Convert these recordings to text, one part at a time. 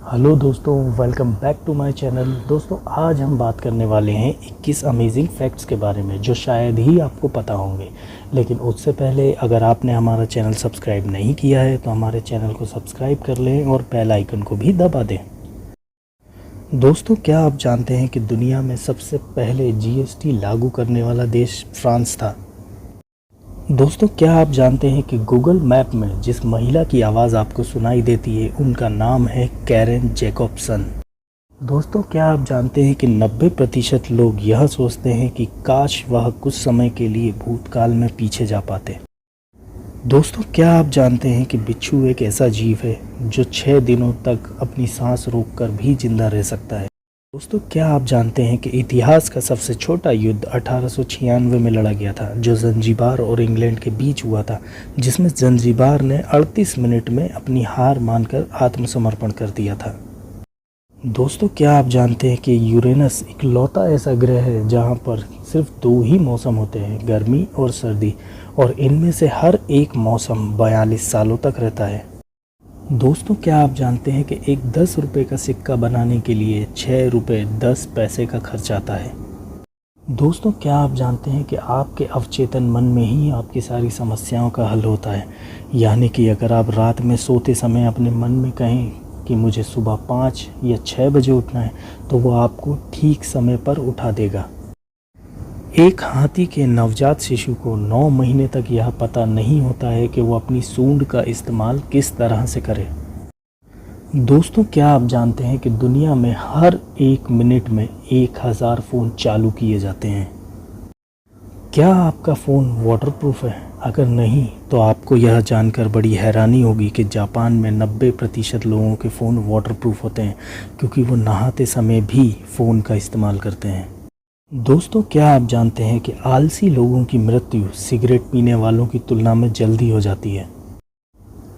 Hello दोस्तों, welcome back to my channel. दोस्तों, आज हम बात करने वाले हैं 21 अमेजिंग फैक्ट्स के बारे में जो शायद ही आपको पता होंगे। लेकिन उससे पहले अगर आपने हमारा चैनल सब्सक्राइब नहीं किया है तो हमारे चैनल को सब्सक्राइब कर लें और बेल आइकन को भी दबा दें। दोस्तों, क्या आप जानते हैं कि दुनिया में सबसे पहले जीएसटी लागू करने वाला देश फ्रांस था। दोस्तों, क्या आप जानते हैं कि गूगल मैप में जिस महिला की आवाज़ आपको सुनाई देती है उनका नाम है कैरेन जैकबसन। दोस्तों, क्या आप जानते हैं कि 90% लोग यह सोचते हैं कि काश वह कुछ समय के लिए भूतकाल में पीछे जा पाते। दोस्तों, क्या आप जानते हैं कि बिच्छू एक ऐसा जीव है जो 6 दिनों तक अपनी सांस रोककर भी जिंदा रह सकता है। दोस्तों, क्या आप जानते हैं कि इतिहास का सबसे छोटा युद्ध 1896 में लड़ा गया था जो जंजीबार और इंग्लैंड के बीच हुआ था, जिसमें जंजीबार ने 38 मिनट में अपनी हार मानकर आत्मसमर्पण कर दिया था। दोस्तों, क्या आप जानते हैं कि यूरेनस इकलौता ऐसा ग्रह है जहां पर सिर्फ 2 ही मौसम होते हैं, गर्मी और सर्दी, और इनमें से हर एक मौसम 42 सालों तक रहता है। दोस्तों, क्या आप जानते हैं कि एक 10 रुपये का सिक्का बनाने के लिए 6 रुपये 10 पैसे का खर्च आता है। दोस्तों, क्या आप जानते हैं कि आपके अवचेतन मन में ही आपकी सारी समस्याओं का हल होता है। यानी कि अगर आप रात में सोते समय अपने मन में कहें कि मुझे सुबह 5 या 6 बजे उठना है तो वो आपको ठीक समय पर उठा देगा। एक हाथी के नवजात शिशु को 9 महीने तक यह पता नहीं होता है कि वो अपनी सूंड का इस्तेमाल किस तरह से करे। दोस्तों, क्या आप जानते हैं कि दुनिया में हर 1 मिनट में 1000 फ़ोन चालू किए जाते हैं। क्या आपका फ़ोन वाटरप्रूफ है? अगर नहीं तो आपको यह जानकर बड़ी हैरानी होगी कि जापान में 90% लोगों के फ़ोन वाटरप्रूफ होते हैं क्योंकि वो नहाते समय भी फ़ोन का इस्तेमाल करते हैं। दोस्तों, क्या आप जानते हैं कि आलसी लोगों की मृत्यु सिगरेट पीने वालों की तुलना में जल्दी हो जाती है।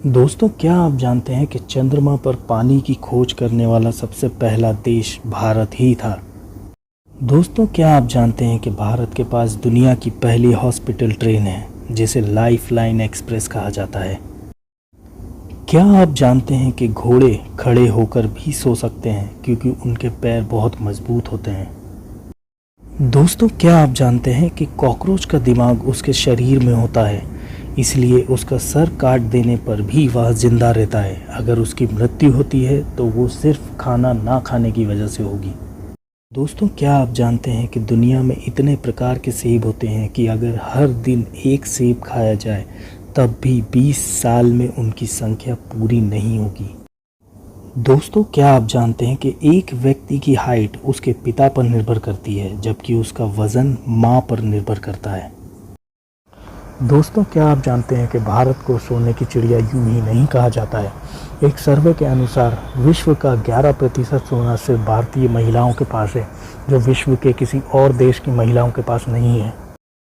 दोस्तों, क्या आप जानते हैं कि चंद्रमा पर पानी की खोज करने वाला सबसे पहला देश भारत ही था। दोस्तों, क्या आप जानते हैं कि भारत के पास दुनिया की पहली हॉस्पिटल ट्रेन है जिसे लाइफलाइन एक्सप्रेस कहा जाता है। क्या आप जानते हैं कि घोड़े खड़े होकर भी सो सकते हैं क्योंकि उनके पैर बहुत मजबूत होते हैं। दोस्तों, क्या आप जानते हैं कि कॉकरोच का दिमाग उसके शरीर में होता है, इसलिए उसका सर काट देने पर भी वह जिंदा रहता है। अगर उसकी मृत्यु होती है तो वो सिर्फ खाना ना खाने की वजह से होगी। दोस्तों, क्या आप जानते हैं कि दुनिया में इतने प्रकार के सेब होते हैं कि अगर हर दिन एक सेब खाया जाए तब भी 20 साल में उनकी संख्या पूरी नहीं होगी। दोस्तों, क्या आप जानते हैं कि एक व्यक्ति की हाइट उसके पिता पर निर्भर करती है जबकि उसका वज़न माँ पर निर्भर करता है। दोस्तों, क्या आप जानते हैं कि भारत को सोने की चिड़िया यूं ही नहीं कहा जाता है। एक सर्वे के अनुसार विश्व का 11% सोना सिर्फ भारतीय महिलाओं के पास है, जो विश्व के किसी और देश की महिलाओं के पास नहीं है।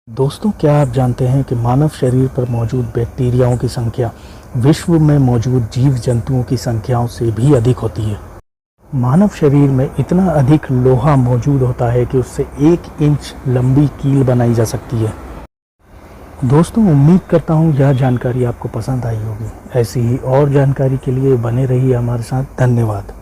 दोस्तों, क्या आप जानते हैं कि मानव शरीर पर मौजूद बैक्टीरियाओं की संख्या विश्व में मौजूद जीव जंतुओं की संख्याओं से भी अधिक होती है। मानव शरीर में इतना अधिक लोहा मौजूद होता है कि उससे 1 इंच लंबी कील बनाई जा सकती है। दोस्तों, उम्मीद करता हूँ यह जानकारी आपको पसंद आई होगी। ऐसी ही और जानकारी के लिए बने रहिए हमारे साथ। धन्यवाद।